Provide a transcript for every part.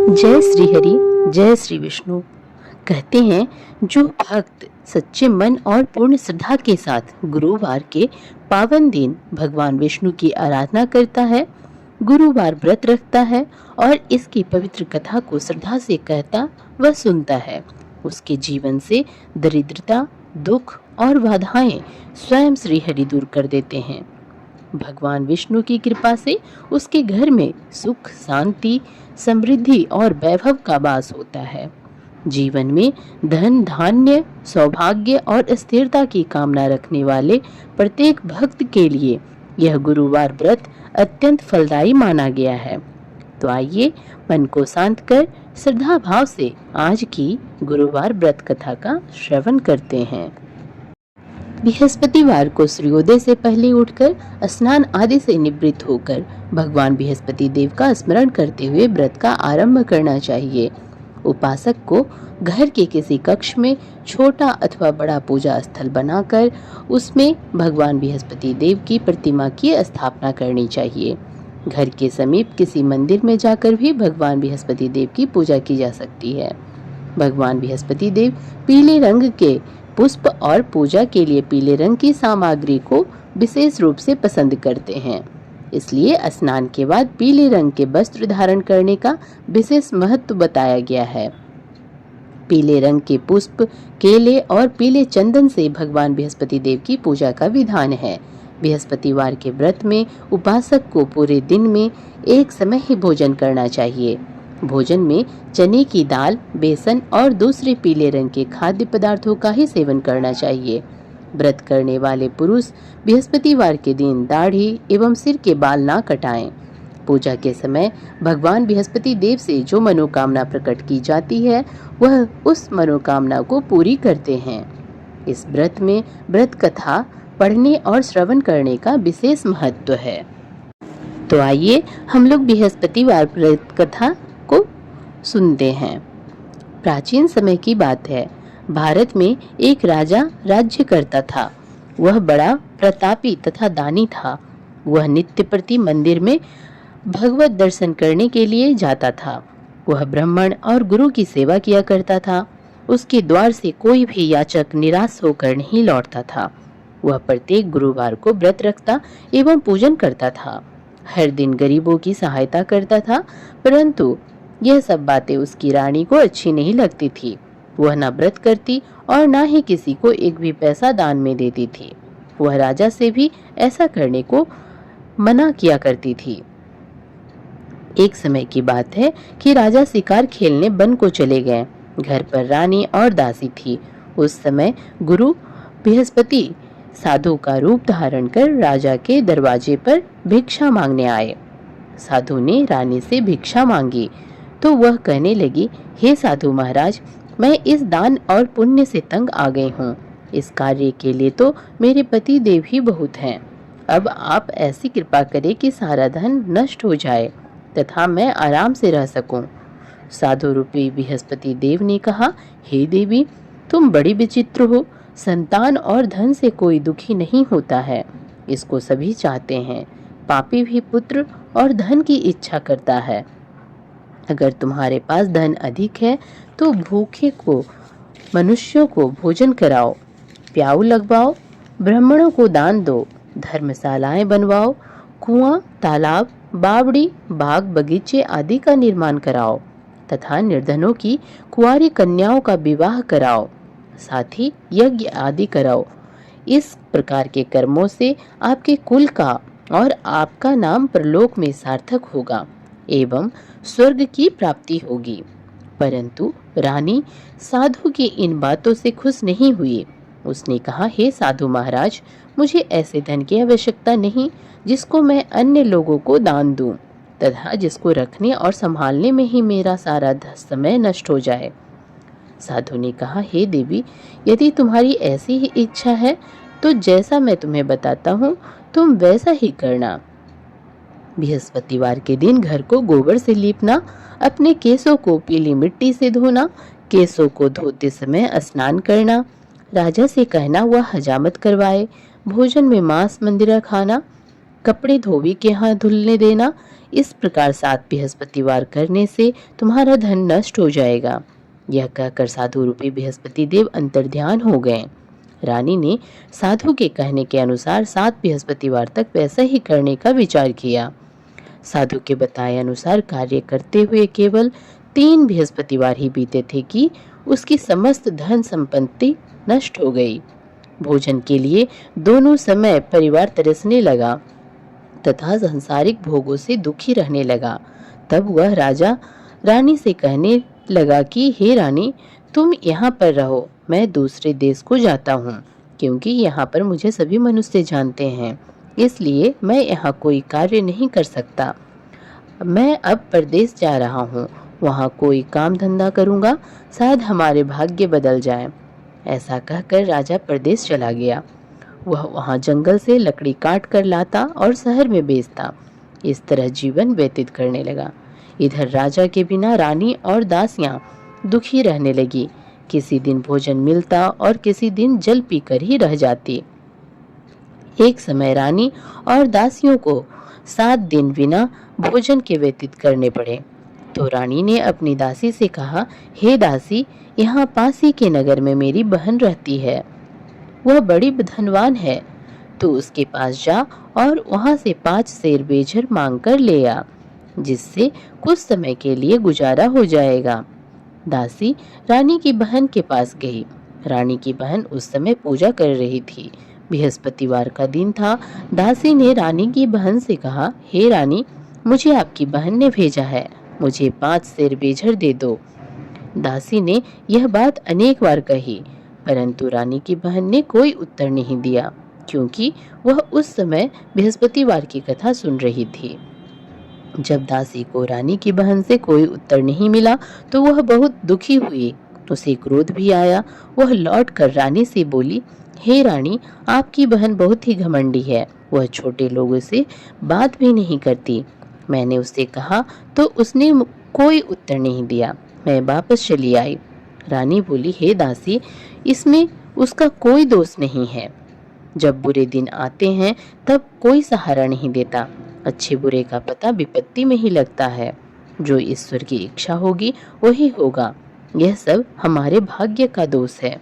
जय श्री हरि, जय श्री विष्णु। कहते हैं जो भक्त सच्चे मन और पूर्ण श्रद्धा के साथ गुरुवार के पावन दिन भगवान विष्णु की आराधना करता है, गुरुवार व्रत रखता है और इसकी पवित्र कथा को श्रद्धा से कहता व सुनता है, उसके जीवन से दरिद्रता, दुख और बाधाएं स्वयं श्री हरि दूर कर देते हैं। भगवान विष्णु की कृपा से उसके घर में सुख, शांति, समृद्धि और वैभव का वास होता है। जीवन में धन, धान्य, सौभाग्य और स्थिरता की कामना रखने वाले प्रत्येक भक्त के लिए यह गुरुवार व्रत अत्यंत फलदायी माना गया है। तो आइए मन को शांत कर श्रद्धा भाव से आज की गुरुवार व्रत कथा का श्रवण करते हैं। बृहस्पतिवार को सूर्योदय से पहले उठकर स्नान आदि से निवृत्त होकर भगवान बृहस्पति देव का स्मरण करते हुए व्रत का आरंभ करना चाहिए। उपासक को घर के किसी कक्ष में छोटा अथवा बड़ा पूजा स्थल बनाकर उसमें भगवान बृहस्पति देव की प्रतिमा की स्थापना करनी चाहिए। घर के समीप किसी मंदिर में जाकर भी भगवान बृहस्पति देव की पूजा की जा सकती है। भगवान बृहस्पति देव पीले रंग के पुष्प और पूजा के लिए पीले रंग की सामग्री को विशेष रूप से पसंद करते हैं, इसलिए स्नान के बाद पीले रंग के वस्त्र धारण करने का विशेष महत्व बताया गया है। पीले रंग के पुष्प, केले और पीले चंदन से भगवान बृहस्पति देव की पूजा का विधान है। बृहस्पतिवार के व्रत में उपासक को पूरे दिन में एक समय ही भोजन करना चाहिए। भोजन में चने की दाल, बेसन और दूसरे पीले रंग के खाद्य पदार्थों का ही सेवन करना चाहिए। व्रत करने वाले पुरुष बृहस्पतिवार के दिन दाढ़ी एवं सिर के बाल ना कटाएं। पूजा के समय भगवान बृहस्पति देव से जो मनोकामना प्रकट की जाती है वह उस मनोकामना को पूरी करते हैं। इस व्रत में व्रत कथा पढ़ने और श्रवण करने का विशेष महत्व है। तो आइए हम लोग बृहस्पतिवार व्रत कथा को सुनते हैं। प्राचीन समय की बात है। भारत में एक राजा राज्य करता था। वह बड़ा प्रतापी तथा दानी था। वह नित्य प्रति मंदिर में भगवत दर्शन करने के लिए जाता था। वह ब्राह्मण और गुरु की सेवा किया करता था। उसके द्वार से कोई भी याचक निराश होकर नहीं लौटता था। वह प्रत्येक गुरुवार को व्रत रखता एवं पूजन करता था। हर दिन गरीबों की सहायता करता था, परंतु यह सब बातें उसकी रानी को अच्छी नहीं लगती थी। वह न व्रत करती और न ही किसी को एक भी पैसा दान में देती थी। वह राजा से भी ऐसा करने को मना किया करती थी। एक समय की बात है कि राजा शिकार खेलने वन को चले गए। घर पर रानी और दासी थी। उस समय गुरु बृहस्पति साधु का रूप धारण कर राजा के दरवाजे पर भिक्षा मांगने आए। साधु ने रानी से भिक्षा मांगी तो वह कहने लगी, हे साधु महाराज, मैं इस दान और पुण्य से तंग आ गई हूँ। इस कार्य के लिए तो मेरे पति देव ही बहुत हैं। अब आप ऐसी कृपा करें कि सारा धन नष्ट हो जाए तथा मैं आराम से रह सकूं। साधु रूपी बृहस्पति देव ने कहा, हे देवी, तुम बड़ी विचित्र हो। संतान और धन से कोई दुखी नहीं होता है, इसको सभी चाहते हैं। पापी भी पुत्र और धन की इच्छा करता है। अगर तुम्हारे पास धन अधिक है तो भूखे को मनुष्यों को भोजन कराओ, प्याऊ लगवाओ, ब्राह्मणों को दान दो, धर्मशालाएं बनवाओ, कुआं, तालाब, बावड़ी, बाग, बगीचे आदि का निर्माण कराओ तथा निर्धनों की कुंवारी कन्याओं का विवाह कराओ, साथ ही यज्ञ आदि कराओ। इस प्रकार के कर्मों से आपके कुल का और आपका नाम परलोक में सार्थक होगा एवं स्वर्ग की प्राप्ति होगी। परंतु रानी साधु की इन बातों से खुश नहीं हुई। उसने कहा, हे साधु महाराज, मुझे ऐसे धन की आवश्यकता नहीं जिसको मैं अन्य लोगों को दान दूं तथा जिसको रखने और संभालने में ही मेरा सारा समय नष्ट हो जाए। साधु ने कहा, हे देवी, यदि तुम्हारी ऐसी ही इच्छा है तो जैसा मैं तुम्हें बताता हूँ तुम वैसा ही करना। बृहस्पतिवार के दिन घर को गोबर से लीपना, अपने केसों को पीली मिट्टी से धोना, केसों को धोते समय स्नान करना, राजा से कहना वह हजामत करवाए, भोजन में मांस मंदिरा खाना, कपड़े धोबी के हाथ धुलने देना। इस प्रकार 7 बृहस्पतिवार करने से तुम्हारा धन नष्ट हो जाएगा। यह कहकर साधु रूपी बृहस्पति देव अंतर्ध्यान हो गए। रानी ने साधु के कहने के अनुसार 7 बृहस्पतिवार तक वैसा ही करने का विचार किया। साधु के बताए अनुसार कार्य करते हुए केवल 3 बृहस्पतिवार ही बीते थे कि उसकी समस्त धन संपत्ति नष्ट हो गई। भोजन के लिए दोनों समय परिवार तरसने लगा तथा सांसारिक भोगों से दुखी रहने लगा। तब वह राजा रानी से कहने लगा कि हे रानी, तुम यहाँ पर रहो, मैं दूसरे देश को जाता हूँ, क्योंकि यहाँ पर मुझे सभी मनुष्य जानते हैं, इसलिए मैं यहाँ कोई कार्य नहीं कर सकता। मैं अब परदेश जा रहा हूँ, वहाँ कोई काम धंधा करूँगा, शायद हमारे भाग्य बदल जाए। ऐसा कहकर राजा परदेश चला गया। वह वहाँ जंगल से लकड़ी काट कर लाता और शहर में बेचता। इस तरह जीवन व्यतीत करने लगा। इधर राजा के बिना रानी और दासियां दुखी रहने लगी। किसी दिन भोजन मिलता और किसी दिन जल पीकर ही रह जाती। एक समय रानी और दासियों को 7 दिन बिना भोजन के व्यतीत करने पड़े। तो रानी ने अपनी दासी से कहा, हे दासी, यहाँ पास ही के नगर में मेरी बहन रहती है, वह बड़ी धनवान है, तो उसके पास जा और वहां से 5 सेर बेझर मांग कर ले आ, जिससे कुछ समय के लिए गुजारा हो जाएगा। दासी रानी की बहन के पास गई। रानी की बहन उस समय पूजा कर रही थी। बृहस्पतिवार का दिन था। दासी ने रानी की बहन से कहा, हे रानी, मुझे आपकी बहन ने भेजा है, मुझे 5 सेर बेझर दे दो। दासी ने यह बात अनेक बार कही, परंतु रानी की बहन ने कोई उत्तर नहीं दिया, क्योंकि वह उस समय बृहस्पतिवार की कथा सुन रही थी। जब दासी को रानी की बहन से कोई उत्तर नहीं मिला तो वह बहुत दुखी हुई। उसे क्रोध भी आया। वह लौटकर रानी से बोली, हे रानी, आपकी बहन बहुत ही घमंडी है, वह छोटे लोगों से बात भी नहीं करती। मैंने उससे कहा तो उसने कोई उत्तर नहीं दिया। मैं वापस चली आई। रानी बोली, हे दासी, इसमें उसका कोई दोष नहीं है। जब बुरे दिन आते हैं तब कोई सहारा नहीं देता। अच्छे बुरे का पता विपत्ति में ही लगता है। जो ईश्वर की इच्छा होगी वही होगा। यह सब हमारे भाग्य का दोष है।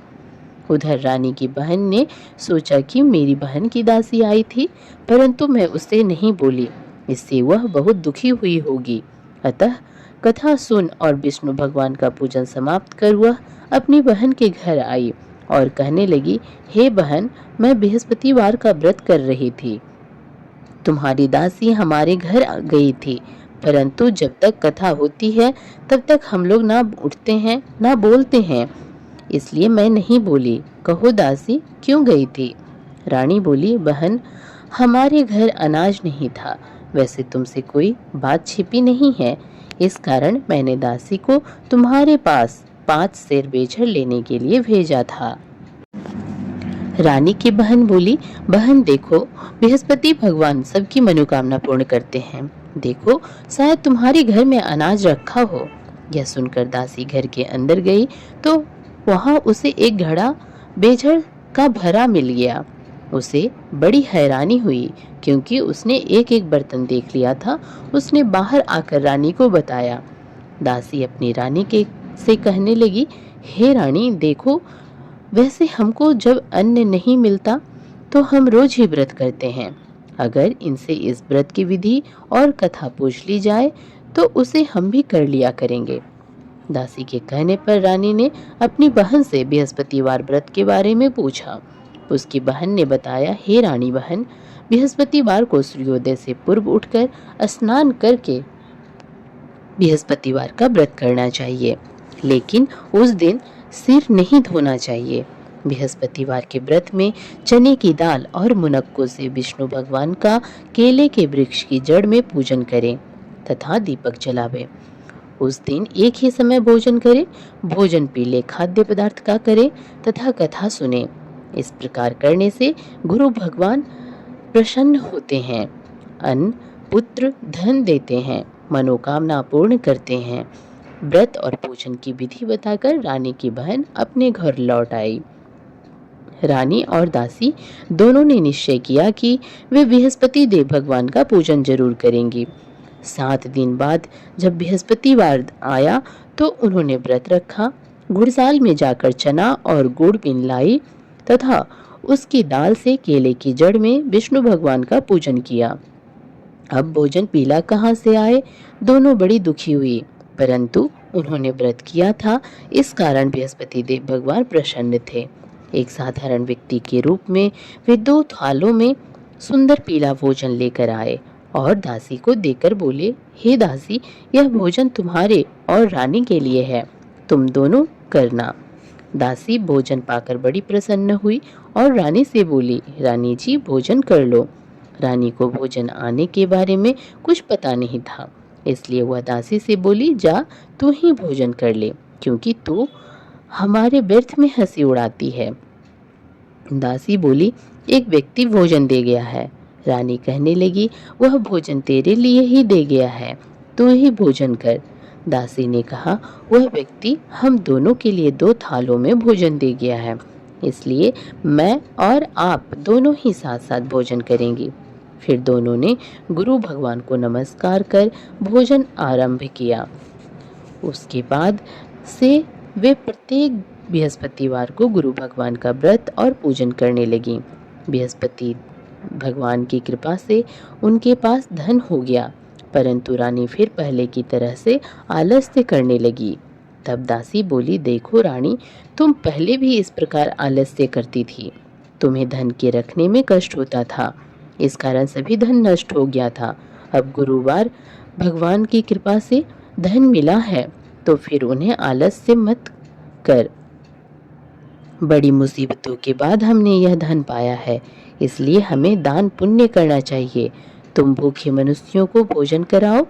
उधर रानी की बहन ने सोचा कि मेरी बहन की दासी आई थी, परंतु मैं उससे नहीं बोली, इससे वह बहुत दुखी हुई होगी। अतः कथा सुन और विष्णु भगवान का पूजन समाप्त कर वह अपनी बहन के घर आई और कहने लगी, हे बहन, मैं बृहस्पतिवार का व्रत कर रही थी। तुम्हारी दासी हमारे घर गई थी, परंतु जब तक कथा होती है तब तक हम लोग ना उठते हैं ना बोलते हैं, इसलिए मैं नहीं बोली। कहो दासी, क्यों गई थी? रानी बोली, बहन, हमारे घर अनाज नहीं था। वैसे तुमसे कोई बात छिपी नहीं है, इस कारण मैंने दासी को तुम्हारे पास 5 सेर बेझर लेने के लिए भेजा था। रानी की बहन बोली, बहन देखो, बृहस्पति भगवान सबकी मनोकामना पूर्ण करते हैं। देखो, शायद तुम्हारे घर में अनाज रखा हो। यह सुनकर दासी घर के अंदर गई तो वहां उसे एक घड़ा बेझर का भरा मिल गया। उसे बड़ी हैरानी हुई, क्योंकि उसने एक एक बर्तन देख लिया था। उसने बाहर आकर रानी को बताया। दासी अपनी रानी के से कहने लगी, हे रानी, देखो, वैसे हमको जब अन्न नहीं मिलता तो हम रोज ही व्रत करते हैं। अगर इनसे इस व्रत की विधि और कथा पूछ ली जाए तो उसे हम भी कर लिया करेंगे। दासी के कहने पर रानी ने अपनी बहन से बृहस्पतिवार व्रत के बारे में पूछा। उसकी बहन ने बताया, हे रानी बहन, बृहस्पतिवार को सूर्योदय से पूर्व उठकर स्नान करके बृहस्पतिवार का व्रत करना चाहिए, लेकिन उस दिन सिर नहीं धोना चाहिए। बृहस्पतिवार के व्रत में चने की दाल और मुनक्कों से विष्णु भगवान का केले के वृक्ष की जड़ में पूजन करें तथा दीपक जलावे। उस दिन एक ही समय भोजन करें। भोजन पीले खाद्य पदार्थ का करें तथा कथा सुने। इस प्रकार करने से गुरु भगवान प्रसन्न होते हैं, अन्न, पुत्र, धन देते हैं, मनोकामना पूर्ण करते हैं। व्रत और पूजन की विधि बताकर रानी की बहन अपने घर लौट आई। रानी और दासी दोनों ने निश्चय किया कि वे बृहस्पति देव भगवान का पूजन जरूर करेंगी। 7 दिन बाद जब बृहस्पतिवार आया तो उन्होंने व्रत रखा, गुड़साल में जाकर चना और गुड़ पिन लाई तथा उसकी दाल से केले की जड़ में विष्णु भगवान का पूजन किया। अब भोजन पीला कहाँ से आए? दोनों बड़ी दुखी हुई, परंतु उन्होंने व्रत किया था, इस कारण बृहस्पति देव भगवान प्रसन्न थे। एक साधारण व्यक्ति के रूप में वे 2 थालों में सुंदर पीला भोजन लेकर आए और दासी को देकर बोले, हे दासी, यह भोजन तुम्हारे और रानी के लिए है, तुम दोनों करना। दासी भोजन पाकर बड़ी प्रसन्न हुई और रानी से बोली, रानी जी भोजन कर लो। रानी को भोजन आने के बारे में कुछ पता नहीं था, इसलिए वह दासी से बोली, जा तू ही भोजन कर ले, क्योंकि तू हमारे व्यर्थ में हंसी उड़ाती है। दासी बोली, एक व्यक्ति भोजन दे गया है। रानी कहने लगी, वह भोजन तेरे लिए ही दे गया है, तू ही भोजन कर। दासी ने कहा, वह व्यक्ति हम दोनों के लिए 2 थालों में भोजन दे गया है, इसलिए मैं और आप दोनों ही साथ साथ भोजन करेंगे। फिर दोनों ने गुरु भगवान को नमस्कार कर भोजन आरंभ किया। उसके बाद से वे प्रत्येक बृहस्पतिवार को गुरु भगवान का व्रत और पूजन करने लगी। बृहस्पति भगवान की कृपा से उनके पास धन हो गया, परंतु रानी फिर पहले की तरह से आलस्य करने लगी। तब दासी बोली, देखो रानी, तुम पहले भी इस प्रकार आलस्य करती थी, तुम्हें धन के रखने में कष्ट होता था, इस कारण सभी धन नष्ट हो गया था। अब गुरुवार भगवान की कृपा से धन मिला है तो फिर उन्हें आलस्य मत कर। बड़ी मुसीबतों के बाद हमने यह धन पाया है, इसलिए हमें दान पुण्य करना चाहिए। तुम भूखे मनुष्यों को भोजन कराओ,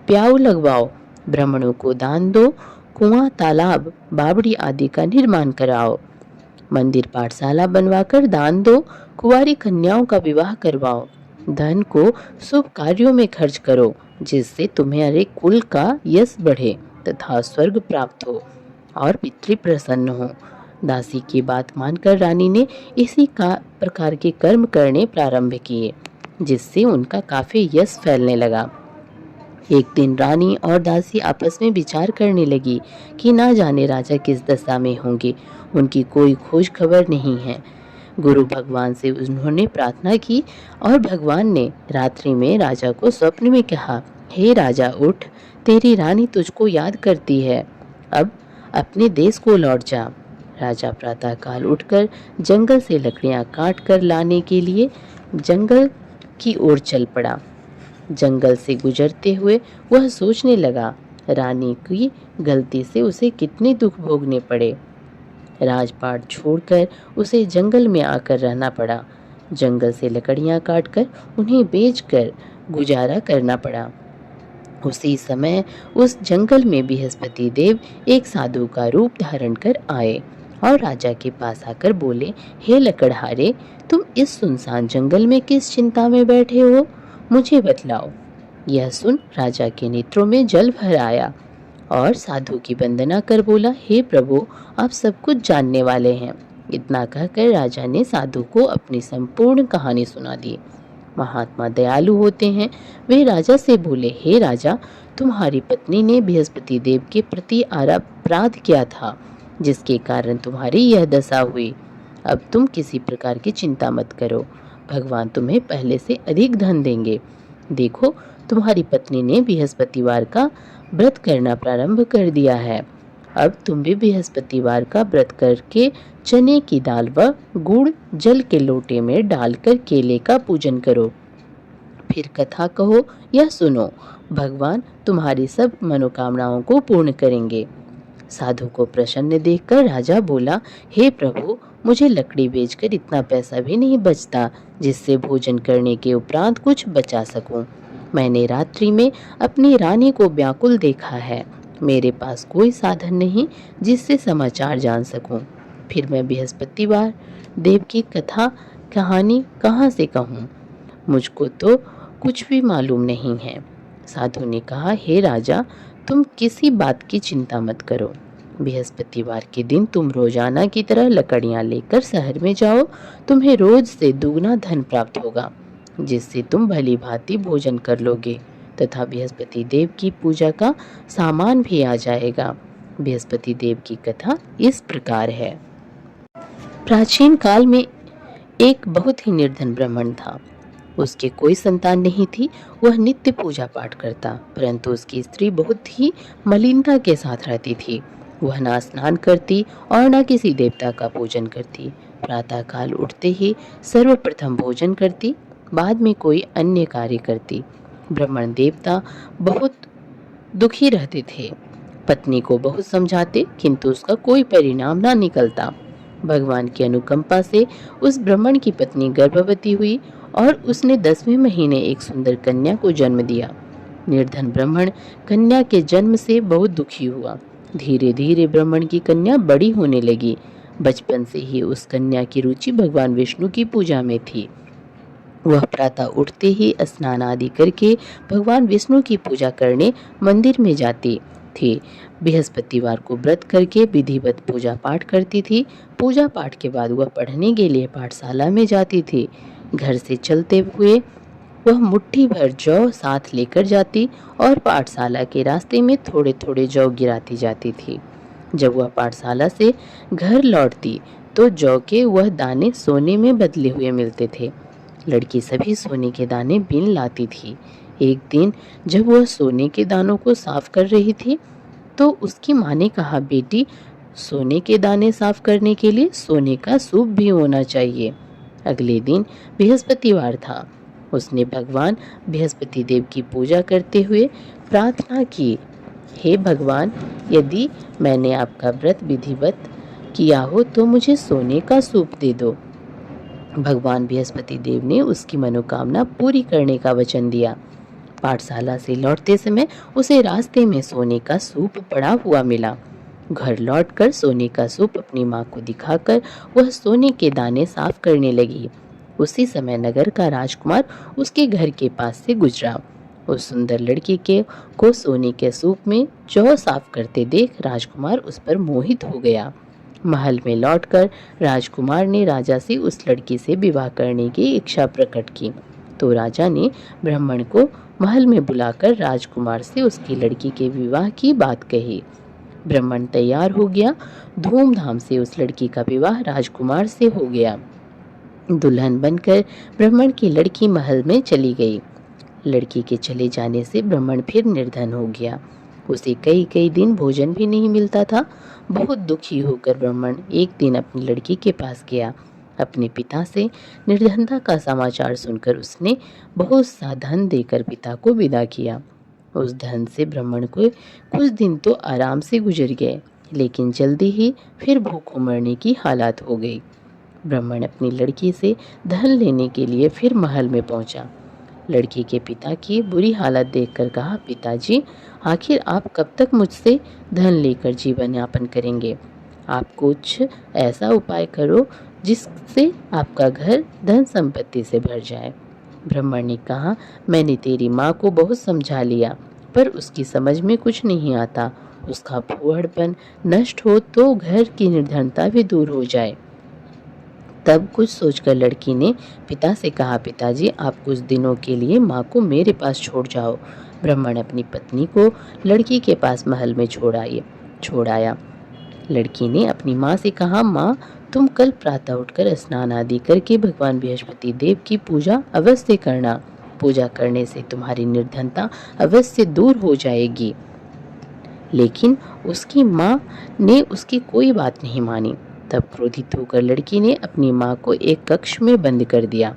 प्याऊ लगवाओ, ब्राह्मणों को दान दो, कुआं, तालाब, बावड़ी आदि का निर्माण कराओ, मंदिर पाठशाला बनवाकर दान दो, कुंवारी कन्याओं का विवाह करवाओ, धन को शुभ कार्यों में खर्च करो, जिससे तुम्हारे कुल का यश बढ़े तथा स्वर्ग प्राप्त हो और पितृ प्रसन्न हो। दासी की बात मानकर रानी ने इसी का प्रकार के कर्म करने प्रारंभ किए, जिससे उनका काफी यश फैलने लगा। एक दिन रानी और दासी आपस में विचार करने लगी कि ना जाने राजा किस दशा में होंगे, उनकी कोई खोज खबर नहीं है। गुरु भगवान से उन्होंने प्रार्थना की और भगवान ने रात्रि में राजा को स्वप्न में कहा, हे राजा उठ, तेरी रानी तुझको याद करती है, अब अपने देश को लौट जा। राजा प्रातःकाल उठकर जंगल से लकड़ियां काट कर लाने के लिए जंगल की ओर चल पड़ा। जंगल से गुजरते हुए वह सोचने लगा, रानी की गलती से उसे कितने दुख भोगने पड़े। राजपाट छोड़कर उसे जंगल में आकर रहना पड़ा। जंगल से लकड़ियां काटकर उन्हें बेचकर गुजारा करना पड़ा। उसी समय उस जंगल में बृहस्पति देव एक साधु का रूप धारण कर आए और राजा के पास आकर बोले, हे लकड़हारे, तुम इस सुनसान जंगल में किस चिंता में बैठे हो, मुझे बतलाओ। यह सुन राजा के नेत्रों में जल भर आया और साधु की वंदना कर बोला, हे प्रभु, आप सब कुछ जानने वाले हैं। इतना कहकर राजा ने साधु को अपनी संपूर्ण कहानी सुना दी। महात्मा दयालु होते हैं। वे राजा से बोले, हे राजा, तुम्हारी पत्नी ने बृहस्पति देव के प्रति अपराध किया था, जिसके कारण तुम्हारी यह दशा हुई। अब तुम किसी प्रकार की चिंता मत करो, भगवान तुम्हें पहले से अधिक धन देंगे। देखो, तुम्हारी पत्नी ने बृहस्पतिवार का व्रत करना प्रारंभ कर दिया है। अब तुम भी बृहस्पतिवार का व्रत करके चने की दाल व गुड़ जल के लोटे में डालकर केले का पूजन करो। फिर कथा कहो या सुनो, भगवान तुम्हारी सब मनोकामनाओं को पूर्ण करेंगे। साधु को प्रसन्न देखकर राजा बोला, हे प्रभु, मुझे लकड़ी बेचकर इतना पैसा भी नहीं बचता जिससे भोजन करने के उपरांत कुछ बचा सकूं। मैंने रात्रि में अपनी रानी को व्याकुल देखा है। मेरे पास कोई साधन नहीं जिससे समाचार जान सकूं। फिर मैं बृहस्पतिवार देव की कथा कहानी कहाँ से कहूँ? मुझको तो कुछ भी मालूम नहीं है। साधु ने कहा, हे राजा, तुम किसी बात की चिंता मत करो। बृहस्पतिवार के दिन तुम रोजाना की तरह लकड़ियां लेकर शहर में जाओ। तुम्हें रोज से दुगना धन प्राप्त होगा, जिससे तुम भली भांति भोजन कर लोगे तथा बृहस्पति देव की पूजा का सामान भी आ जाएगा। बृहस्पति देव की कथा इस प्रकार है। प्राचीन काल में एक बहुत ही निर्धन ब्राह्मण था। उसके कोई संतान नहीं थी। वह नित्य पूजा पाठ करता, परंतु उसकी स्त्री बहुत ही मलिनता के साथ रहती थी। वह ना स्नान करती और न किसी देवता का पूजन करती। प्रातः काल उठते ही सर्वप्रथम भोजन करती, बाद में कोई अन्य कार्य करती। ब्राह्मण देवता बहुत दुखी रहते थे। पत्नी को बहुत समझाते, किंतु उसका कोई परिणाम ना निकलता। भगवान की अनुकंपा से उस ब्राह्मण की पत्नी गर्भवती हुई और उसने 10वें महीने एक सुंदर कन्या को जन्म दिया। निर्धन ब्राह्मण कन्या के जन्म से बहुत दुखी हुआ। धीरे धीरे ब्राह्मण की कन्या बड़ी होने लगी। बचपन से ही उस कन्या की रुचि भगवान विष्णु की पूजा में थी। वह प्रातः उठते ही स्नान आदि करके भगवान विष्णु की पूजा करने मंदिर में जाती थी। बृहस्पतिवार को व्रत करके विधिवत पूजा पाठ करती थी। पूजा पाठ के बाद वह पढ़ने के लिए पाठशाला में जाती थी। घर से चलते हुए वह मुट्ठी भर जौ साथ लेकर जाती और पाठशाला के रास्ते में थोड़े थोड़े जौ गिराती जाती थी। जब वह पाठशाला से घर लौटती तो जौ के वह दाने सोने में बदले हुए मिलते थे। लड़की सभी सोने के दाने बीन लाती थी। एक दिन जब वह सोने के दानों को साफ कर रही थी तो उसकी माँ ने कहा, बेटी, सोने के दाने साफ करने के लिए सोने का सूप भी होना चाहिए। अगले दिन बृहस्पतिवार था। उसने भगवान बृहस्पति देव की पूजा करते हुए प्रार्थना की, हे भगवान, यदि मैंने आपका व्रत विधिवत किया हो तो मुझे सोने का सूप दे दो। भगवान बृहस्पति देव ने उसकी मनोकामना पूरी करने का वचन दिया। पाठशाला से लौटते समय उसे रास्ते में सोने का सूप पड़ा हुआ मिला। घर लौटकर सोने का सूप अपनी माँ को दिखाकर वह सोने के दाने साफ करने लगी। उसी समय नगर का राजकुमार उसके घर के पास से गुजरा। उस सुंदर लड़की को सोने के सूप में जौ साफ करते देख राजकुमार उस पर मोहित हो गया। महल में लौटकर राजकुमार ने राजा से उस लड़की से विवाह करने की इच्छा प्रकट की। तो राजा ने ब्राह्मण को महल में बुलाकर राजकुमार से उसकी लड़की के विवाह की बात कही। ब्राह्मण तैयार हो गया। धूमधाम से उस लड़की का विवाह राजकुमार से हो गया। दुल्हन बनकर ब्राह्मण की लड़की महल में चली गई। लड़की के चले जाने से ब्राह्मण फिर निर्धन हो गया। उसे कई कई दिन भोजन भी नहीं मिलता था। बहुत दुखी होकर ब्राह्मण एक दिन अपनी लड़की के पास गया। अपने पिता से निर्धनता का समाचार सुनकर उसने बहुत सा धन देकर पिता को विदा किया। उस धन से ब्राह्मण को कुछ दिन तो आराम से गुजर गए, लेकिन जल्दी ही फिर भूखों मरने की हालत हो गई। ब्राह्मण अपनी लड़की से धन लेने के लिए फिर महल में पहुंचा। लड़की के पिता की बुरी हालत देखकर कहा, पिताजी, आखिर आप कब तक मुझसे धन लेकर जीवन यापन करेंगे? आप कुछ ऐसा उपाय करो जिससे आपका घर धन संपत्ति से भर जाए। ब्राह्मण ने कहा, मैंने तेरी माँ को बहुत समझा लिया, पर उसकी समझ में कुछ नहीं आता। उसका फूहड़पन नष्ट हो तो घर की निर्धनता भी दूर हो जाए। तब कुछ सोचकर लड़की ने पिता से कहा, पिताजी, आप कुछ दिनों के लिए माँ को मेरे पास छोड़ जाओ। ब्राह्मण अपनी पत्नी को लड़की के पास महल में छोड़ आया। लड़की ने अपनी माँ से कहा, माँ, तुम कल प्रातः उठकर स्नान आदि करके भगवान बृहस्पति देव की पूजा अवश्य करना। पूजा करने से तुम्हारी निर्धनता अवश्य दूर हो जाएगी। लेकिन उसकी माँ ने उसकी कोई बात नहीं मानी। तब क्रोधित होकर लड़की ने अपनी माँ को एक कक्ष में बंद कर दिया।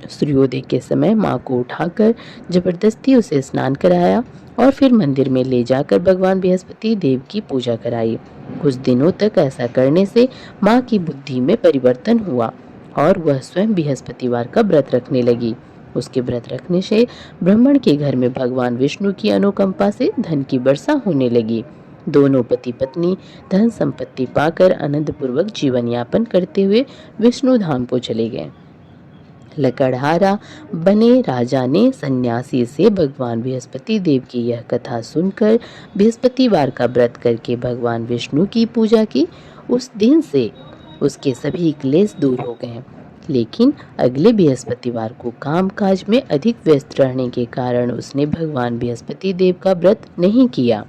सूर्योदय के समय माँ को उठाकर जबरदस्ती उसे स्नान कराया और फिर मंदिर में ले जाकर भगवान बृहस्पति देव की पूजा कराई। कुछ दिनों तक ऐसा करने से माँ की बुद्धि में परिवर्तन हुआ और वह स्वयं बृहस्पतिवार का व्रत रखने लगी। उसके व्रत रखने से ब्राह्मण के घर में भगवान विष्णु की अनुकंपा से धन की वर्षा होने लगी। दोनों पति पत्नी धन संपत्ति पाकर आनंद पूर्वक जीवन यापन करते हुए विष्णु धाम को चले गए। लकड़हारा बने राजा ने सन्यासी से भगवान बृहस्पति देव की यह कथा सुनकर बृहस्पतिवार का व्रत करके भगवान विष्णु की पूजा की। उस दिन से उसके सभी क्लेश दूर हो गए। लेकिन अगले बृहस्पतिवार को कामकाज में अधिक व्यस्त रहने के कारण उसने भगवान बृहस्पति देव का व्रत नहीं किया।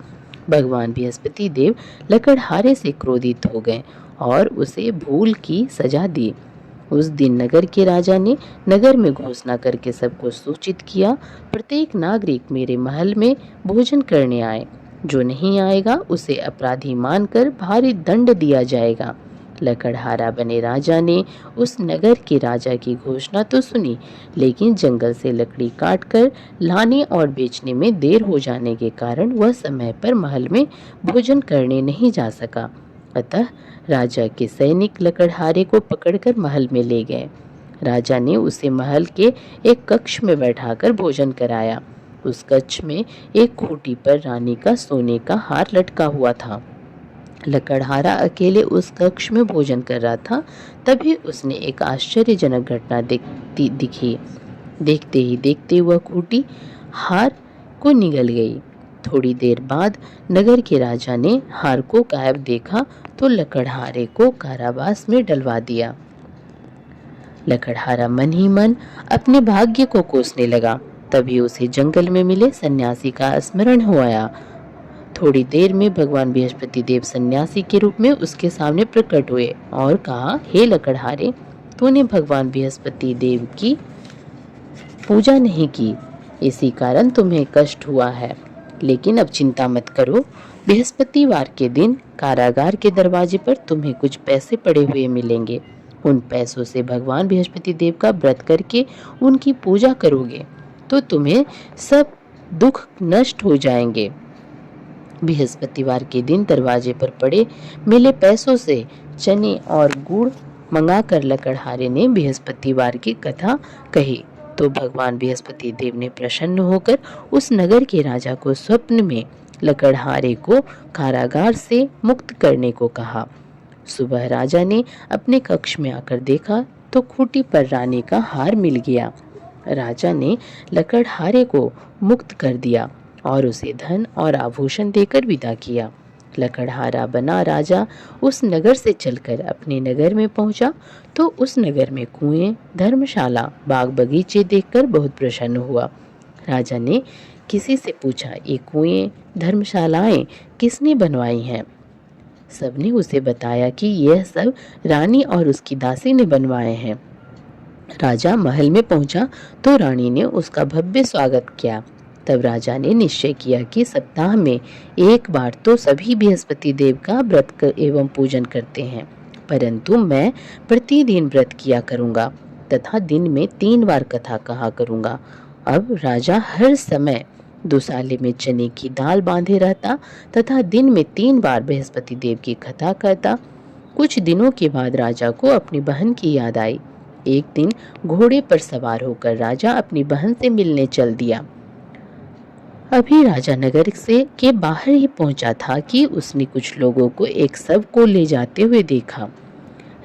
भगवान बृहस्पति देव लकड़हारे से क्रोधित हो गए और उसे भूल की सजा दी। उस दिन नगर के राजा ने नगर में घोषणा करके सबको सूचित किया, प्रत्येक नागरिक मेरे महल में भोजन करने आए। जो नहीं आएगा उसे अपराधी मानकर भारी दंड दिया जाएगा। लकड़हारा बने राजा ने उस नगर के राजा की घोषणा तो सुनी, लेकिन जंगल से लकड़ी काटकर लाने और बेचने में देर हो जाने के कारण वह समय पर महल में भोजन करने नहीं जा सका। अतः राजा के सैनिक लकड़हारे को पकड़कर महल में ले गए। राजा ने उसे महल के एक कक्ष में बैठाकर भोजन कराया। उस कक्ष में एक खूंटी पर रानी का सोने का हार लटका हुआ था। लकड़हारा अकेले उस कक्ष में भोजन कर रहा था। तभी उसने एक आश्चर्यजनक घटना दिखी। देखते ही देखते वह खूंटी हार को निगल गई। थोड़ी देर बाद नगर के राजा ने हार को गायब देखा तो लकड़हारे को कारावास में डलवा दिया। लकड़हारा मन ही मन अपने भाग्य को कोसने लगा। तभी उसे जंगल में मिले सन्यासी का स्मरण हो आया। थोड़ी देर में भगवान बृहस्पति देव सन्यासी के रूप में उसके सामने प्रकट हुए और कहा, हे लकड़हारे, तूने भगवान बृहस्पति देव की पूजा नहीं की, इसी कारण तुम्हें कष्ट हुआ है। लेकिन अब चिंता मत करो, बृहस्पतिवार के दिन कारागार के दरवाजे पर तुम्हें कुछ पैसे पड़े हुए मिलेंगे। उन पैसों से भगवान बृहस्पति देव का व्रत करके उनकी पूजा करोगे तो तुम्हें सब दुख नष्ट हो जाएंगे। बृहस्पतिवार के दिन दरवाजे पर पड़े मिले पैसों से चने और गुड़ मंगाकर लकड़हारे ने बृहस्पतिवार की कथा कही तो भगवान बृहस्पति देव ने प्रसन्न होकर उस नगर के राजा को स्वप्न में लकड़हारे को कारागार से मुक्त करने को कहा। सुबह राजा ने अपने कक्ष में आकर देखा तो खूंटी पर रानी का हार मिल गया। राजा ने लकड़हारे को मुक्त कर दिया और उसे धन और आभूषण देकर विदा किया। लकड़हारा बना राजा उस नगर से चलकर अपने नगर में पहुंचा तो उस नगर में कुएं, धर्मशाला, बाग बगीचे देखकर बहुत प्रसन्न हुआ। राजा ने किसी से पूछा, ये कुएं, धर्मशालाएं किसने बनवाई हैं? सबने उसे बताया कि यह सब रानी और उसकी दासी ने बनवाए हैं। राजा महल में पहुंचा तो रानी ने उसका भव्य स्वागत किया। तब राजा ने निश्चय किया कि सप्ताह में एक बार तो सभी बृहस्पति देव का व्रत एवं पूजन करते हैं, परंतु मैं प्रतिदिन व्रत किया करूंगा तथा दिन में 3 बार कथा कहा करूंगा। अब राजा हर समय दुसाले में चने की दाल बांधे रहता तथा दिन में 3 बार बृहस्पति देव की कथा करता। कुछ दिनों के बाद राजा को अपनी बहन की याद आई। एक दिन घोड़े पर सवार होकर राजा अपनी बहन से मिलने चल दिया। अभी राजा नगर से के बाहर ही पहुंचा था कि उसने कुछ लोगों को एक शव को ले जाते हुए देखा।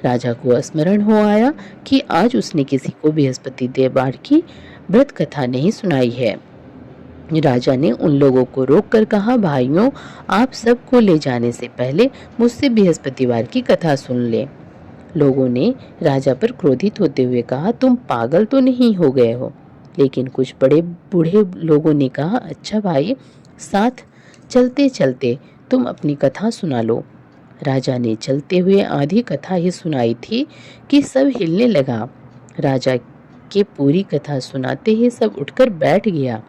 राजा को स्मरण हो आया कि आज उसने किसी को बृहस्पति देववार की व्रत कथा नहीं सुनाई है। राजा ने उन लोगों को रोककर कहा, भाइयों, आप सबको ले जाने से पहले मुझसे बृहस्पतिवार की कथा सुन ले। लोगों ने राजा पर क्रोधित होते हुए कहा, तुम पागल तो नहीं हो गए हो? लेकिन कुछ बड़े बूढ़े लोगों ने कहा, अच्छा भाई, साथ चलते चलते तुम अपनी कथा सुना लो। राजा ने चलते हुए आधी कथा ही सुनाई थी कि सब हिलने लगा। राजा के पूरी कथा सुनाते ही सब उठकर बैठ गया।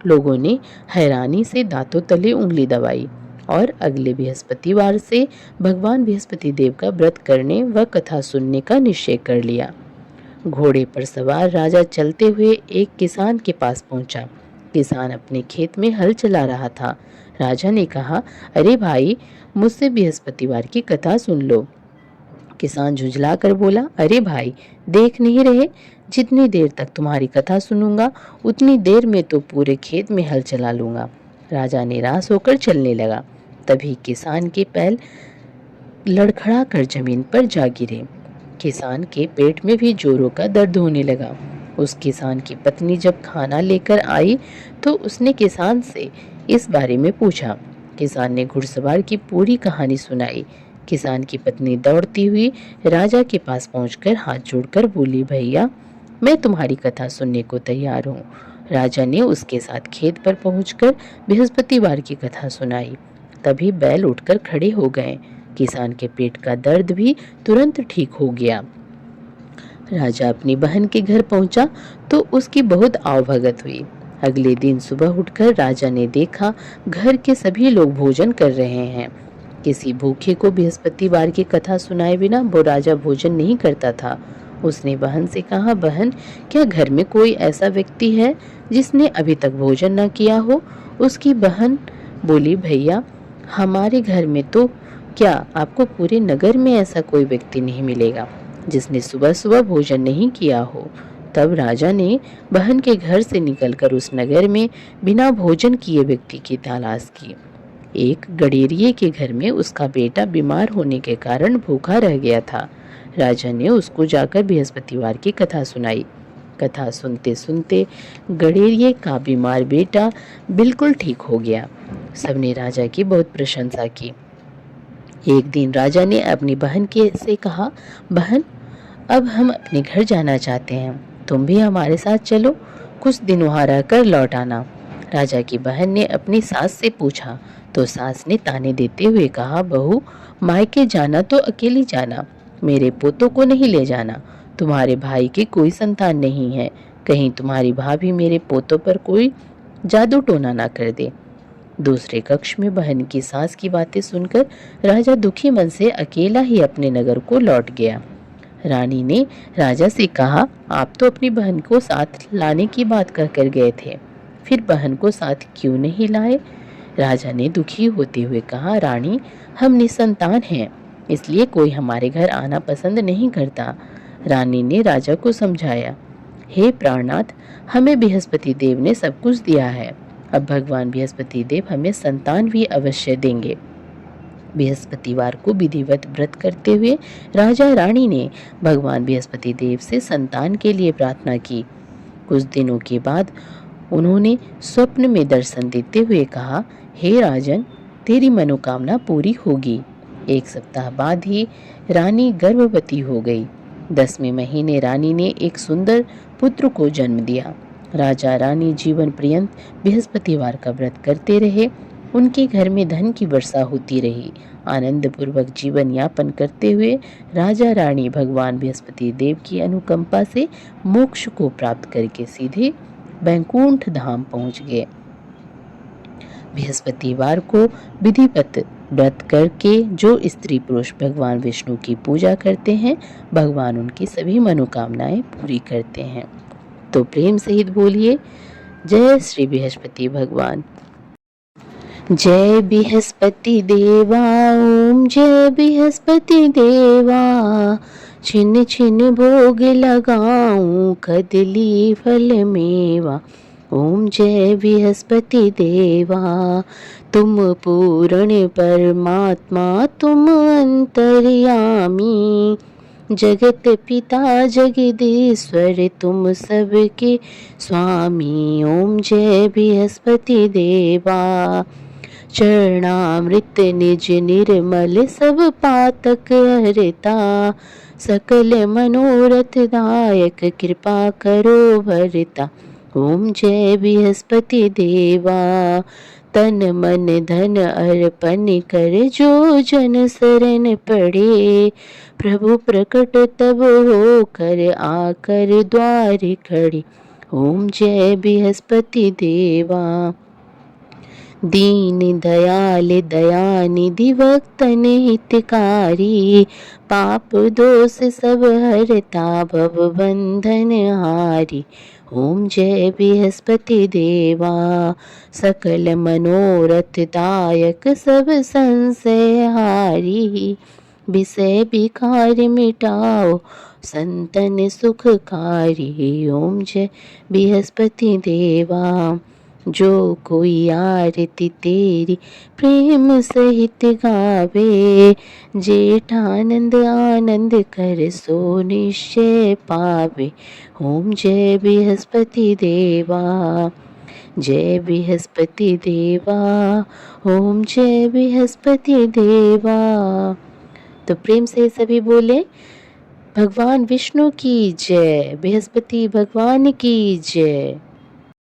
लोगों ने हैरानी से दांतों तले उंगली दबाई और अगले बृहस्पतिवार से भगवान बृहस्पति देव का व्रत करने व कथा सुनने का निश्चय कर लिया। घोड़े पर सवार राजा चलते हुए एक किसान के पास पहुंचा। किसान अपने खेत में हल चला रहा था। राजा ने कहा, अरे भाई, मुझसे बृहस्पतिवार की कथा सुन लो। किसान झुंझला कर बोला, अरे भाई, देख नहीं रहे, जितनी देर तक तुम्हारी कथा सुनूंगा उतनी देर में तो पूरे खेत में हल चला लूंगा। राजा निराश होकर चलने लगा। तभी किसान के पैर लड़खड़ा कर जमीन पर जा गिरे। किसान के पेट में भी जोरों का दर्द होने लगा। उस किसान की पत्नी जब खाना लेकर आई तो उसने किसान से इस बारे में पूछा। किसान ने घुड़सवार की पूरी कहानी सुनाई। किसान की पत्नी दौड़ती हुई राजा के पास पहुंचकर हाथ जोड़कर बोली, भैया मैं तुम्हारी कथा सुनने को तैयार हूँ। राजा ने उसके साथ खेत पर पहुंचकर बृहस्पतिवार की कथा सुनाई। तभी बैल उठकर खड़े हो गए। किसान के पेट का दर्द भी तुरंत ठीक हो गया। राजा अपनी बहन के घर पहुंचा तो उसकी बहुत आवभगत हुई। अगले दिन सुबह उठकर राजा ने देखा घर के सभी लोग भोजन कर रहे हैं। किसी भूखे को बृहस्पतिवार की कथा सुनाए बिना वो राजा भोजन नहीं करता था। उसने बहन से कहा, बहन क्या घर में कोई ऐसा व्यक्ति है जिसने अभी तक भोजन न किया हो? उसकी बहन बोली, भैया हमारे घर में तो क्या आपको पूरे नगर में ऐसा कोई व्यक्ति नहीं मिलेगा जिसने सुबह सुबह भोजन नहीं किया हो। तब राजा ने बहन के घर से निकलकर उस नगर में बिना भोजन किए व्यक्ति की तलाश की। एक गडेरिये के घर में उसका बेटा बीमार होने के कारण भूखा रह गया था। राजा ने उसको जाकर बृहस्पतिवार की कथा सुनाई। कथा सुनते सुनते गडेरिये का बीमार बेटा बिल्कुल ठीक हो गया। सबने राजा की बहुत प्रशंसा की। एक दिन राजा ने अपनी बहन के से कहा, बहन अब हम अपने घर जाना चाहते हैं, तुम भी हमारे साथ चलो, कुछ दिन वहाँ रहकर लौट आना। राजा की बहन ने अपनी सास से पूछा तो सास ने ताने देते हुए कहा, बहू मायके जाना तो अकेली जाना, मेरे पोतों को नहीं ले जाना। तुम्हारे भाई की कोई संतान नहीं है, कहीं तुम्हारी भाभी मेरे पोतों पर कोई जादू टोना ना कर दे। दूसरे कक्ष में बहन की सास की बातें सुनकर राजा दुखी मन से अकेला ही अपने नगर को लौट गया। रानी ने राजा से कहा, आप तो अपनी बहन को साथ लाने की बात कहकर गए थे, फिर बहन को साथ क्यों नहीं लाए? राजा ने दुखी होते हुए कहा, रानी हम निसंतान हैं, इसलिए कोई हमारे घर आना पसंद नहीं करता। रानी ने राजा को समझाया, हे प्राणनाथ, हमें बृहस्पति देव ने सब कुछ दिया है, अब भगवान बृहस्पति देव हमें संतान भी अवश्य देंगे। बृहस्पतिवार को विधिवत व्रत करते हुए राजा रानी ने भगवान बृहस्पति देव से संतान के लिए प्रार्थना की। कुछ दिनों के बाद उन्होंने स्वप्न में दर्शन देते हुए कहा, हे राजन तेरी मनोकामना पूरी होगी। एक सप्ताह बाद ही रानी गर्भवती हो गई। 10वें महीने रानी ने एक सुंदर पुत्र को जन्म दिया। राजा रानी जीवन पर्यंत बृहस्पतिवार का व्रत करते रहे। उनके घर में धन की वर्षा होती रही। आनंद पूर्वक जीवन यापन करते हुए राजा रानी भगवान बृहस्पति देव की अनुकंपा से मोक्ष को प्राप्त करके सीधे बैकुंठ धाम पहुंच गए। बृहस्पतिवार को विधिवत व्रत करके जो स्त्री पुरुष भगवान विष्णु की पूजा करते हैं, भगवान उनकी सभी मनोकामनाएं पूरी करते हैं। तो प्रेम सहित बोलिए, जय श्री बृहस्पति भगवान। जय बृहस्पति देवा, ओम जय बृहस्पति देवा, छिन छिन भोग लगाऊं कदली फल मेवा। ओम जय बृहस्पति देवा, तुम पूर्ण परमात्मा तुम अंतर्यामी, जगत पिता जगदीश्वर तुम सबके स्वामी। ओम जय बृहस्पति देवा, चरणामृत निज निर्मल सब पातक हरता, सकल मनोरथ दायक कृपा करो भरता। ओम जय बृहस्पति देवा, तन मन धन अर्पण कर जो जन शरण पड़े, प्रभु प्रकट तब हो कर आकर द्वार खड़े। ओम जय बृहस्पति देवा, दीन दयाल दयानिधि भक्तन हितकारी, पाप दोष सब हरता भव बंधन हारी। ओम जय बृहस्पति देवा, सकल मनोरथ दायक सब संशय हारी, विषय विकार मिटाओ संतन सुखकारी। ओम जय बृहस्पति देवा, जो कोई आरती तेरी प्रेम सहित गावे, जेठानंद आनंद कर सो निश्चय पावे। ओम जय बृहस्पति देवा, जय बृहस्पति देवा, ओम जय बृहस्पति देवा। तो प्रेम से सभी बोले भगवान विष्णु की जय, बृहस्पति भगवान की जय।